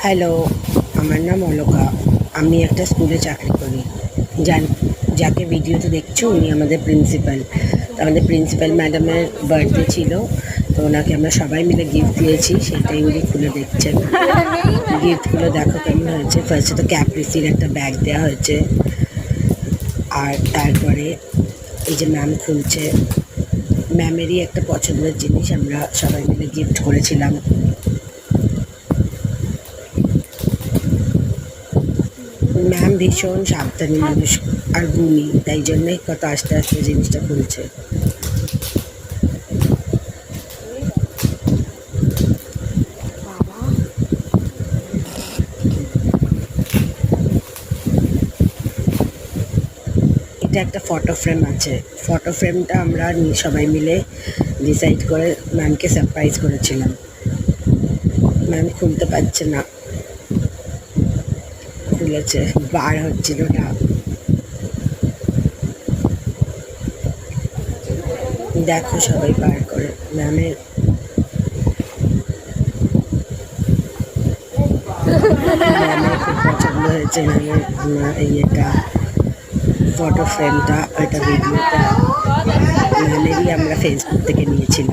Hello, আমার নাম অলকা। আমি একটা স্কুলে চাকরি করি। যান যাকে ভিডিওতে দেখছো উনি আমাদের প্রিন্সিপাল। তো আমাদের প্রিন্সিপাল ম্যাডামের বার্থডে ছিল, তো ওনাকে আমরা সবাই মিলে গিফট দিয়েছি, সেটাই উনি খুলে দেখছেন। গিফটগুলো দেখো কেমন হয়েছে। ফার্স্টে তো ক্যাপ্রিসির একটা ব্যাগ দেওয়া হয়েছে, আর তারপরে এই যে ম্যাম খুলছে, ম্যামেরই একটা পছন্দের জিনিস আমরা সবাই মিলে গিফট করেছিলাম। ম্যাম ভীষণ সাবধানী মানুষ আর গুণী, তাই জন্যই কত আস্তে আস্তে জিনিসটা খুলছে। এটা একটা ফটো ফ্রেম আছে। ফটো ফ্রেমটা আমরা সবাই মিলে ডিসাইড করে ম্যামকে সারপ্রাইজ করেছিলাম। ম্যাম খুলতে পারছে না, খুলেছে, বার হচ্ছিল না। দেখো সবাই বার করে ম্যামের ম্যামের খুব পছন্দ হয়েছে। ম্যামের ইয়েটা, ফটো ফ্রেমটা, এটা ভিডিওটা ম্যামেরই আমরা ফেসবুক থেকে নিয়েছিলাম।